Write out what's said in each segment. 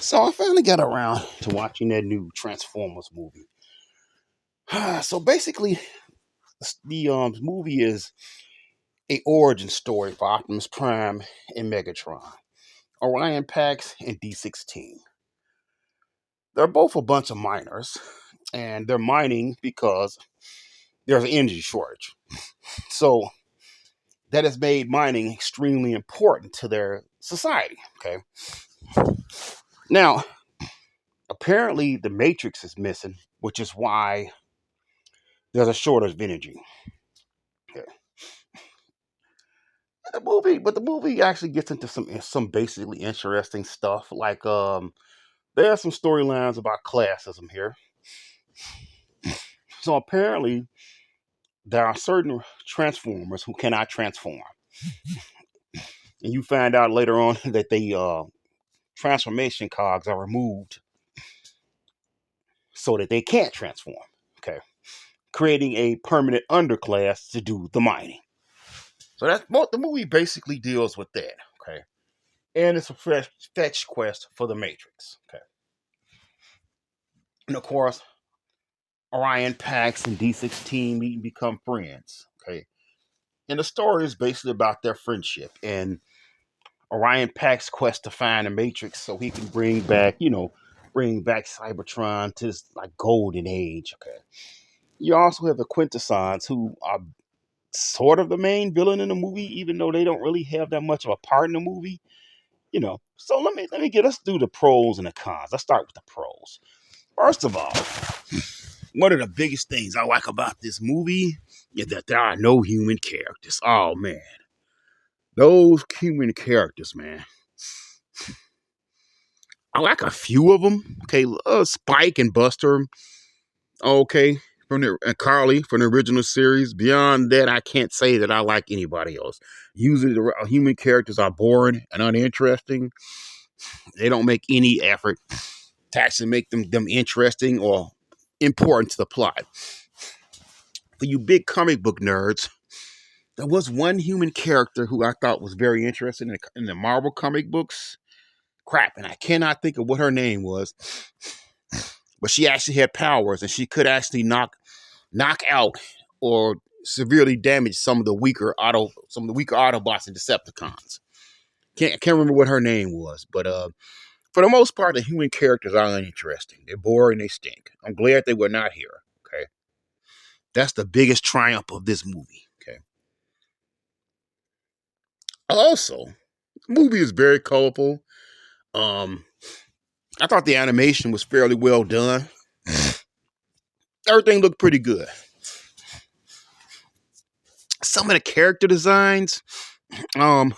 So I finally got around to watching that new Transformers movie. So basically, the movie is a origin story for Optimus Prime and Megatron, Orion Pax and D16. They're both a bunch of miners, and they're mining because there's an energy shortage. So that has made mining extremely important to their society. Okay. Now, apparently, the Matrix is missing, which is why there's a shortage of energy. Okay. But the movie actually gets into some basically interesting stuff. Like there are some storylines about classism here. So apparently there are certain transformers who cannot transform, and you find out later on that the transformation cogs are removed so that they can't transform. Okay, creating a permanent underclass to do the mining. So that's what the movie basically deals with that. Okay, and it's a fresh fetch quest for the Matrix. Okay, and of course Orion Pax and D16 meet and become friends. Okay. And the story is basically about their friendship and Orion Pax's quest to find a matrix so he can bring back Cybertron to this like golden age. Okay. You also have the Quintessons who are sort of the main villain in the movie, even though they don't really have that much of a part in the movie. So let me get us through the pros and the cons. Let's start with the pros. First of all, one of the biggest things I like about this movie is that there are no human characters. Oh man, those human characters, man. I like a few of them. Okay, Spike and Buster. Okay, from the and Carly from the original series. Beyond that, I can't say that I like anybody else. Usually, the human characters are boring and uninteresting. They don't make any effort to actually make them interesting or important to the plot. For you big comic book nerds, there was one human character who I thought was very interesting in the Marvel comic books. Crap, and I cannot think of what her name was, but she actually had powers and she could actually knock out or severely damage some of the weaker Autobots and Decepticons. I can't remember what her name was, but for the most part, the human characters are uninteresting. They're boring. They stink. I'm glad they were not here. Okay, that's the biggest triumph of this movie. Okay. Also, the movie is very colorful. Um, I thought the animation was fairly well done. Everything looked pretty good. Some of the character designs, um,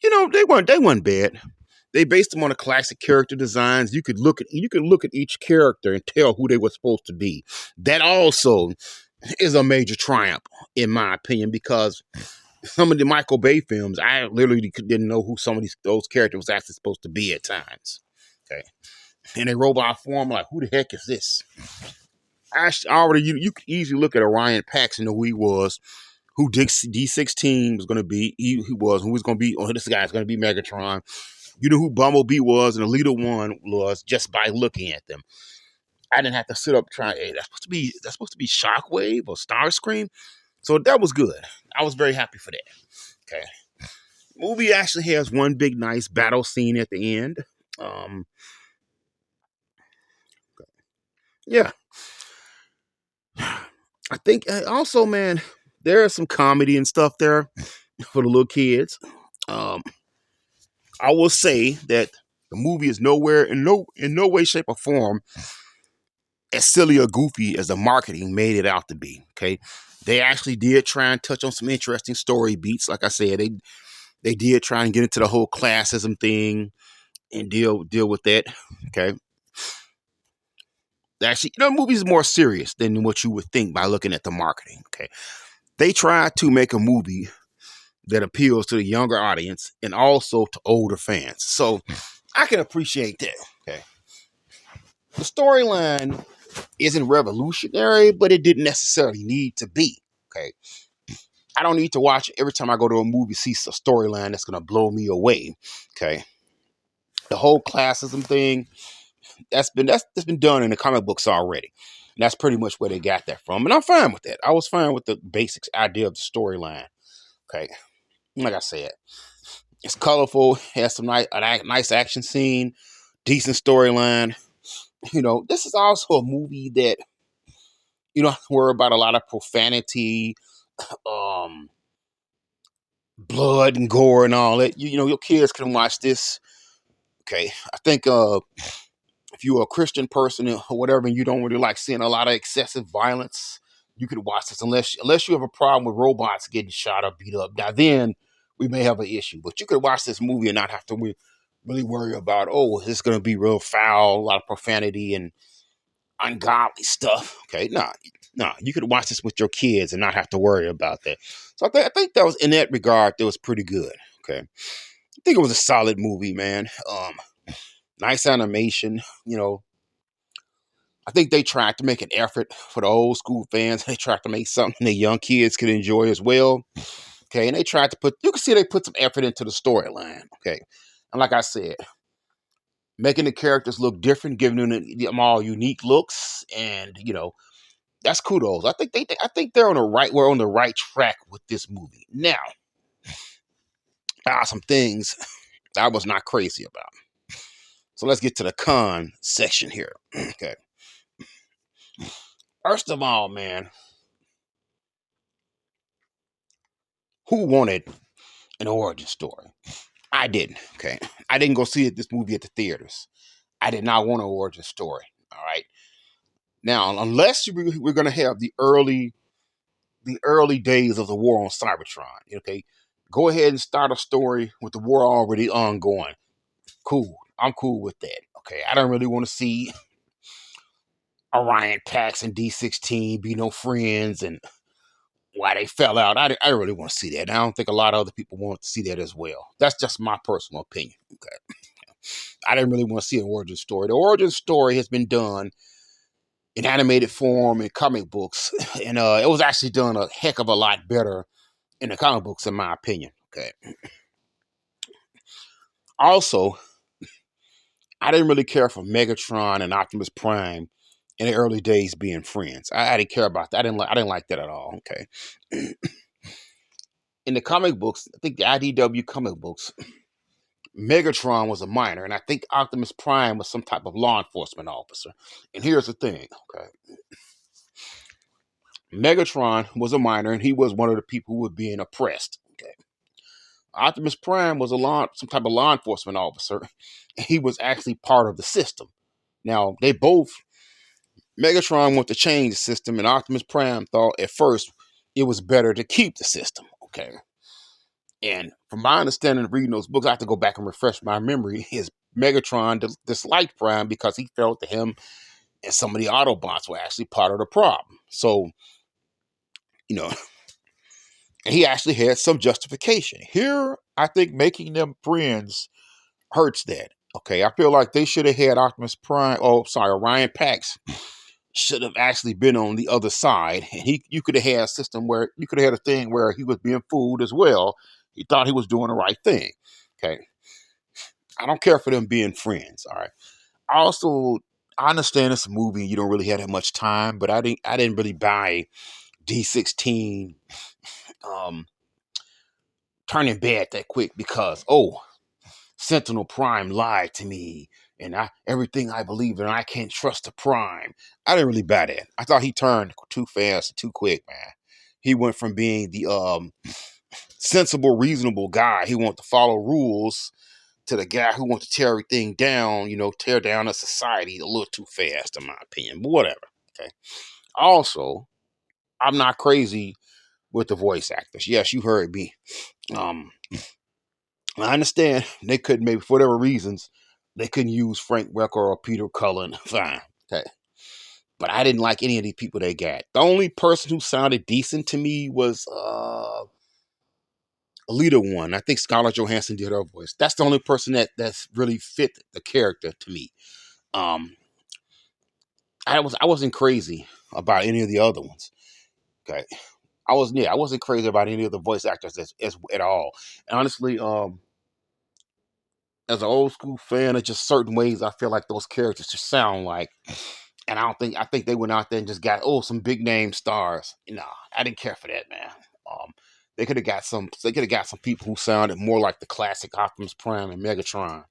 they weren't bad. They based them on the classic character designs. You could look at each character and tell who they were supposed to be. That also is a major triumph, in my opinion, because some of the Michael Bay films, I literally didn't know who some of those characters was actually supposed to be at times. Okay, in a robot form, like who the heck is this? Already, you could easily look at Orion Pax and know who he was, who D16 was going to be. He was who was going to be. Oh, this guy's going to be Megatron. You know who Bumblebee was and the leader one was just by looking at them. I didn't have to sit up trying. Hey, that's supposed to be Shockwave or Starscream. So that was good. I was very happy for that. Okay, movie actually has one big nice battle scene at the end. Um, yeah, I think also, man, there is some comedy and stuff there for the little kids. Um, I will say that the movie is nowhere in no way, shape, or form as silly or goofy as the marketing made it out to be. Okay, they actually did try and touch on some interesting story beats. Like I said, they did try and get into the whole classism thing and deal with that. Okay, actually, the movie's more serious than what you would think by looking at the marketing. Okay, they tried to make a movie that appeals to the younger audience and also to older fans. So I can appreciate that. Okay, the storyline isn't revolutionary, but it didn't necessarily need to be. Okay, I don't need to watch every time I go to a movie see a storyline that's gonna blow me away. Okay, The whole classism thing, that's been done in the comic books already. And that's pretty much where they got that from. And I'm fine with that. I was fine with the basics idea of the storyline. Okay. Like I said, it's colorful, has some nice action scene, decent storyline. This is also a movie that you don't have to worry about a lot of profanity, um, blood and gore and all that. Your kids can watch this. Okay. I think if you're a Christian person or whatever, and you don't really like seeing a lot of excessive violence, you could watch this unless you have a problem with robots getting shot or beat up. Now then, we may have an issue. But you could watch this movie and not have to really worry about, oh, this is going to be real foul, a lot of profanity and ungodly stuff. Okay, nah, you could watch this with your kids and not have to worry about that. So I think that was in that regard, that was pretty good. Okay, I think it was a solid movie, man. Nice animation, I think they tried to make an effort for the old school fans. They tried to make something the young kids could enjoy as well. Okay, and they tried to you can see they put some effort into the storyline. Okay, and like I said, making the characters look different, giving them all unique looks, and that's kudos. I think we're on the right track with this movie. Now, there are some things I was not crazy about. So let's get to the con section here. Okay, first of all, man, who wanted an origin story? I didn't. Okay, I didn't go see this movie at the theaters. I did not want an origin story. All right. Now, unless we're going to have the early days of the war on Cybertron, okay, go ahead and start a story with the war already ongoing. Cool. I'm cool with that. Okay, I don't really want to see Orion Pax and D16 be no friends and why they fell out. I don't really want to see that. And I don't think a lot of other people want to see that as well. That's just my personal opinion. Okay. I didn't really want to see an origin story. The origin story has been done in animated form in comic books, and it was actually done a heck of a lot better in the comic books, in my opinion. Okay. Also, I didn't really care for Megatron and Optimus Prime in the early days being friends. I didn't care about that. I didn't like that at all. Okay. In the comic books, I think the IDW comic books, Megatron was a minor, and I think Optimus Prime was some type of law enforcement officer. And here's the thing, okay. Megatron was a minor, and he was one of the people who were being oppressed. Okay. Optimus Prime was some type of law enforcement officer. And he was actually part of the system. Now, Megatron wanted to change the system, and Optimus Prime thought at first it was better to keep the system. Okay. And from my understanding of reading those books, I have to go back and refresh my memory. Is Megatron disliked Prime because he felt that him and some of the Autobots were actually part of the problem. So, you know, he actually had some justification. Here, I think making them friends hurts that. Okay, I feel like they should have had Optimus Prime. Oh, sorry, Orion Pax should have actually been on the other side, and you could have had a system where you could have had a thing where he was being fooled as well. He thought he was doing the right thing. Okay, I don't care for them being friends. All right. I understand it's a movie. You don't really have that much time, but I didn't really buy D16 um, turning bad that quick because Sentinel Prime lied to me, and everything I believe in, I can't trust the Prime. I didn't really buy that. I thought he turned too fast and too quick, man. He went from being the sensible, reasonable guy. He wanted to follow rules to the guy who wants to tear everything down, tear down a society a little too fast, in my opinion. But whatever. Okay. Also, I'm not crazy with the voice actors. Yes, you heard me. Um, I understand they couldn't, maybe for whatever reasons, they couldn't use Frank Welker or Peter Cullen. Fine. Okay. But I didn't like any of these people they got. The only person who sounded decent to me was Alita One. I think Scarlett Johansson did her voice. That's the only person that's really fit the character to me. Um, I wasn't crazy about any of the other ones. Okay. I wasn't crazy about any of the voice actors at all. And honestly, as an old school fan, there's just certain ways I feel like those characters just sound like. And I think they went out there and just got some big name stars. No, I didn't care for that, man. Um, they could have got some people who sounded more like the classic Optimus Prime and Megatron.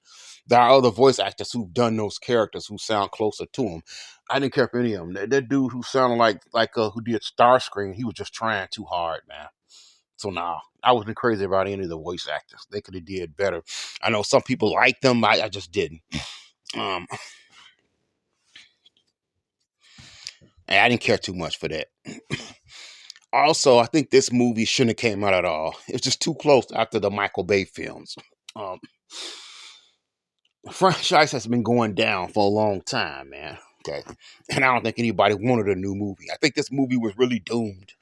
There are other voice actors who've done those characters who sound closer to them. I didn't care for any of them. That dude who sounded like who did Starscream, he was just trying too hard, man. So nah, I wasn't crazy about any of the voice actors. They could have did better. I know some people like them. I just didn't. Um, and I didn't care too much for that. Also, I think this movie shouldn't have came out at all. It's just too close after the Michael Bay films. Um, the franchise has been going down for a long time, man. Okay, and I don't think anybody wanted a new movie. I think this movie was really doomed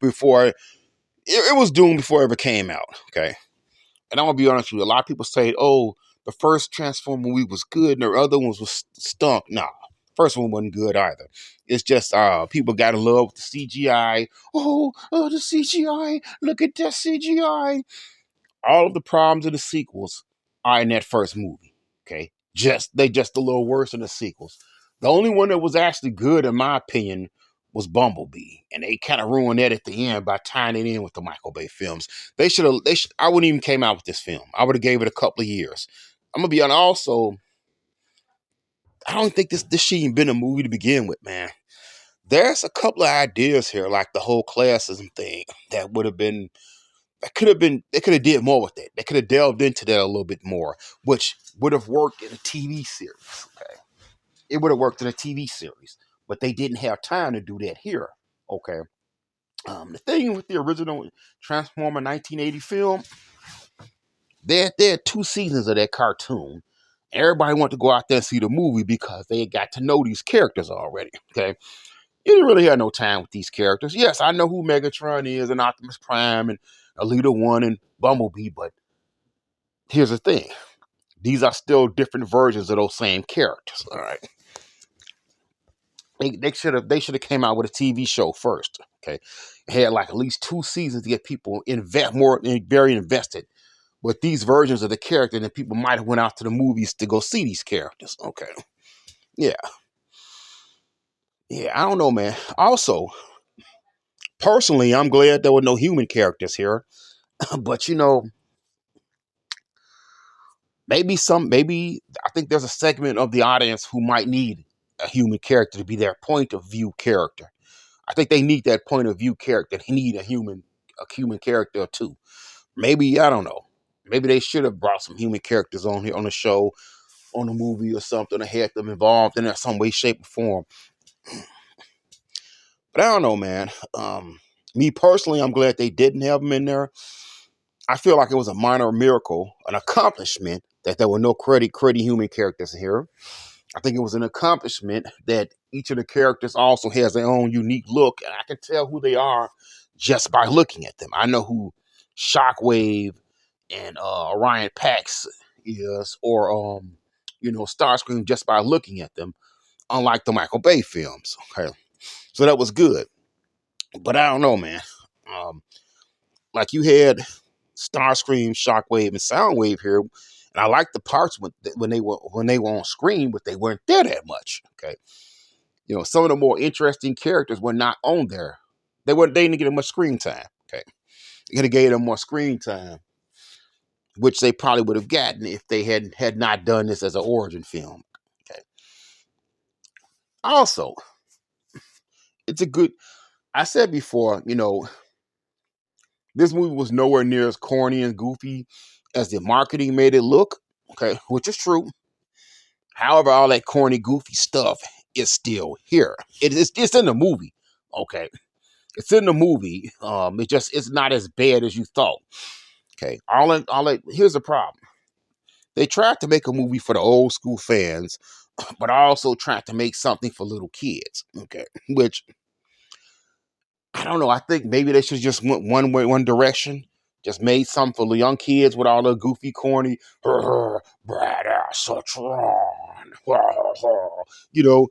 before it was doomed before it ever came out. Okay, and I'm gonna be honest with you. A lot of people say, "Oh, the first Transformer movie was good, and the other ones was stunk." Nah, first one wasn't good either. It's just people got in love with the CGI. Oh, the CGI! Look at that CGI! All of the problems of the sequels are in that first movie. Okay, they just a little worse than the sequels. The only one that was actually good, in my opinion, was Bumblebee, and they kind of ruined that at the end by tying it in with the Michael Bay films. They should have. I wouldn't even came out with this film. I would have gave it a couple of years. I'm gonna be honest. Also, I don't think this should even been a movie to begin with, man. There's a couple of ideas here, like the whole classism thing, that would have been they could have did more with it. They could have delved into that a little bit more, which would have worked in a TV series. Okay, it would have worked in a TV series, but they didn't have time to do that here. Okay, the thing with the original Transformer 1980 film, they had 2 seasons of that cartoon. Everybody wanted to go out there and see the movie because they had got to know these characters already. Okay, you didn't really have no time with these characters. Yes, I know who Megatron is and Optimus Prime and Alita One and Bumblebee, but here's the thing: these are still different versions of those same characters. All right, they should have came out with a TV show first. Okay, it had like at least 2 seasons to get people very invested with these versions of the character, and then people might have went out to the movies to go see these characters. Okay, yeah, yeah, I don't know, man. Also, personally, I'm glad there were no human characters here, but maybe I think there's a segment of the audience who might need a human character to be their point of view character. I think they need that point of view character. They need a human character too. Maybe I don't know. Maybe they should have brought some human characters on here on the show, on the movie or something, or had them involved in some way, shape, or form. But I don't know, man. Me personally, I'm glad they didn't have them in there. I feel like it was a minor miracle, an accomplishment that there were no cruddy human characters here. I think it was an accomplishment that each of the characters also has their own unique look, and I can tell who they are just by looking at them. I know who Shockwave and Orion Pax is, or Starscream, just by looking at them. Unlike the Michael Bay films, okay, so that was good. But I don't know, man. Um, like you had Starscream, Shockwave, and Soundwave here, and I like the parts when they were on screen, but they weren't there that much. Okay, some of the more interesting characters were not on there. They didn't get much screen time. Okay, you could have gave them more screen time, which they probably would have gotten if they had not done this as an origin film. Okay. Also, it's a good. I said before, this movie was nowhere near as corny and goofy as the marketing made it look. Okay, which is true. However, all that corny, goofy stuff is still here. It's in the movie. Okay, it's in the movie. It's not as bad as you thought. Okay, here's the problem. They tried to make a movie for the old school fans, but also tried to make something for little kids. Okay, which I don't know. I think maybe they should just went one way, one direction. Just made something for the young kids with all the goofy, corny, Brad Asatron. You know,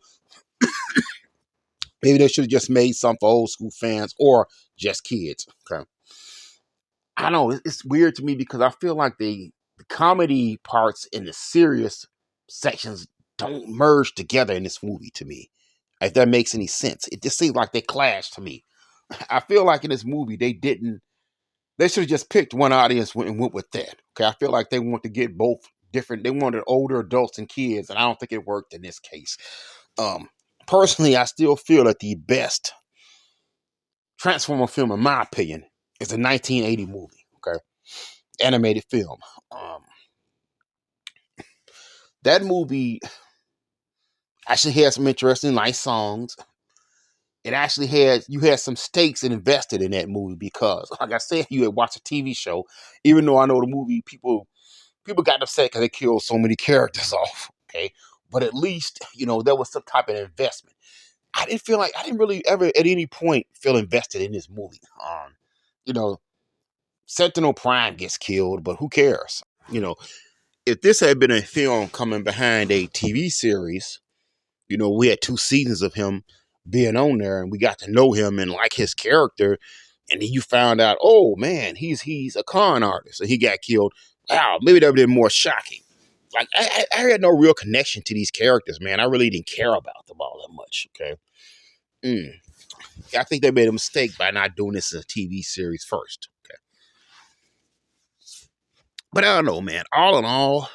maybe they should have just made something for old school fans or just kids. Okay. I don't know. It's weird to me because I feel like the comedy parts and the serious sections don't merge together in this movie to me. If that makes any sense, it just seems like they clash to me. I feel like in this movie they didn't. They should have just picked one audience and went with that. Okay, I feel like they want to get both different. They wanted older adults and kids, and I don't think it worked in this case. Um, Personally, I still feel that the best Transformer film, in my opinion, is a 1980 movie. Okay, animated film. Um, that movie actually had some interesting, nice songs. It actually had you had some stakes and invested in that movie because, like I said, you had watched a TV show. Even though I know the movie, people got upset because they killed so many characters off. Okay, but at least there was some type of investment. I didn't really ever at any point feel invested in this movie. You know, Sentinel Prime gets killed, but who cares? You know, if this had been a film coming behind a TV series, we had 2 seasons of him being on there, and we got to know him and like his character. And then you found out, oh man, he's a con artist, and he got killed. Wow, maybe that would have been more shocking. Like I had no real connection to these characters, man. I really didn't care about them all that much. Okay, I think they made a mistake by not doing this as a TV series first. Okay, but I don't know, man. All in all,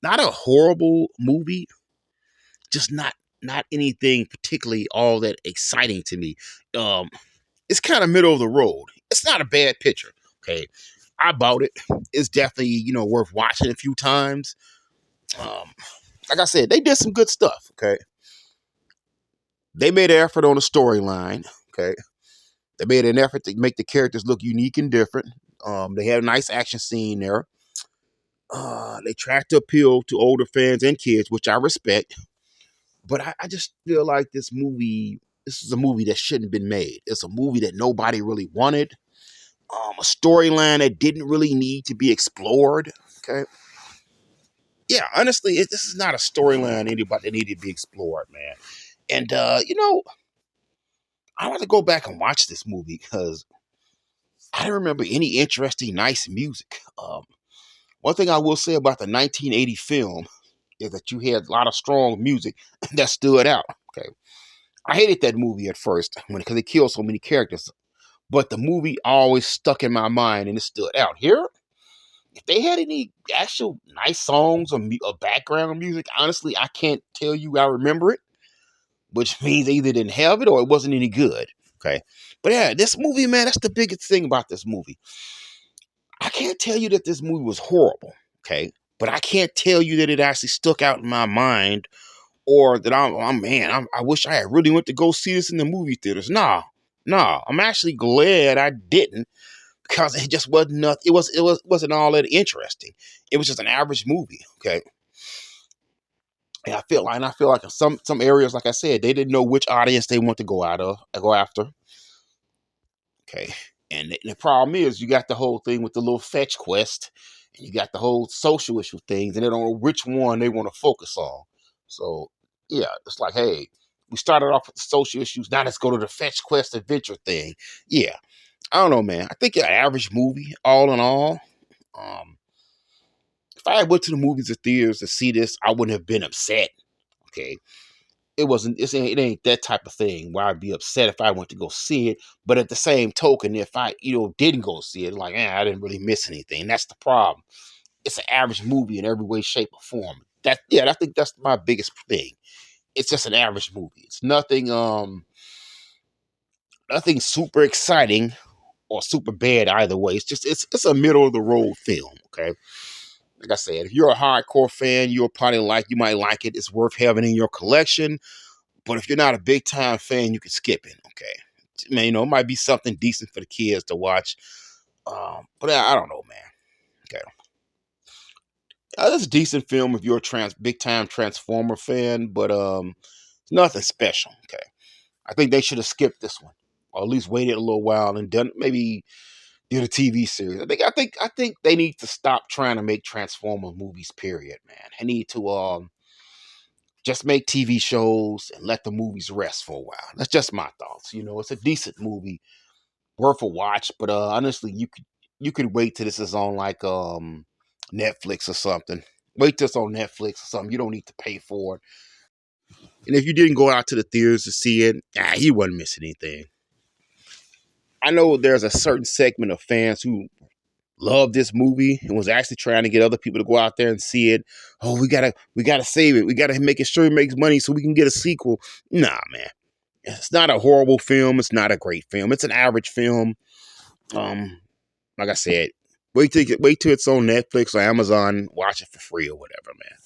not a horrible movie, just not anything particularly all that exciting to me. It's kind of middle of the road. It's not a bad picture. Okay, I bought it. It's definitely worth watching a few times. Um, like I said, they did some good stuff. Okay, they made an effort on the storyline. Okay, they made an effort to make the characters look unique and different. They had a nice action scene there. They tried to appeal to older fans and kids, which I respect. But I just feel like this is a movie that shouldn't have been made. It's a movie that nobody really wanted. A storyline that didn't really need to be explored. Okay. Yeah, honestly, this is not a storyline anybody that needed to be explored, man. And I want to go back and watch this movie because I don't remember any interesting, nice music. One thing I will say about the 1980 film is that you had a lot of strong music that stood out. Okay, I hated that movie at first because it killed so many characters, but the movie always stuck in my mind and it stood out. Here, if they had any actual nice songs or background music, honestly, I can't tell you I remember it, which means they either didn't have it or it wasn't any good. Okay, but yeah, this movie, man, that's the biggest thing about this movie. I can't tell you that this movie was horrible. Okay, but I can't tell you that it actually stuck out in my mind or that I wish I had really went to go see this in the movie theaters. Nah. I'm actually glad I didn't because it just wasn't nothing. Wasn't all that interesting. It was just an average movie. Okay. And I feel like in some areas, like I said, they didn't know which audience they want to go after. Okay. And the problem is you got the whole thing with the little fetch quest, and you got the whole social issue things, and they don't know which one they want to focus on. So yeah, it's like, hey, we started off with the social issues, now let's go to the fetch quest adventure thing. Yeah. I don't know, man. I think an average movie, all in all. Um, if I had went to the movies or theaters to see this, I wouldn't have been upset. Okay, it ain't that type of thing where I'd be upset if I went to go see it. But at the same token, if I didn't go see it, like I didn't really miss anything. That's the problem. It's an average movie in every way, shape, or form. I think that's my biggest thing. It's just an average movie. It's nothing super exciting or super bad either way. It's a middle of the road film. Okay, like I said, if you're a hardcore fan, you might like it. It's worth having in your collection. But if you're not a big time fan, you can skip it. Okay, man, it might be something decent for the kids to watch. But I don't know, man. Okay, it's a decent film if you're a big time Transformer fan, but it's nothing special. Okay, I think they should have skipped this one, or at least waited a little while and done maybe did a TV series. I think they need to stop trying to make Transformer movies. Period, man. They need to just make TV shows and let the movies rest for a while. That's just my thoughts. It's a decent movie, worth a watch. But honestly, you can wait till this is on like Netflix or something. Wait till it's on Netflix or something. You don't need to pay for it. And if you didn't go out to the theaters to see it, you wasn't missing anything. I know there's a certain segment of fans who love this movie and was actually trying to get other people to go out there and see it. Oh, we gotta save it. We gotta make it sure it makes money so we can get a sequel. Nah, man. It's not a horrible film. It's not a great film. It's an average film. Like I said, wait till it's on Netflix or Amazon. Watch it for free or whatever, man.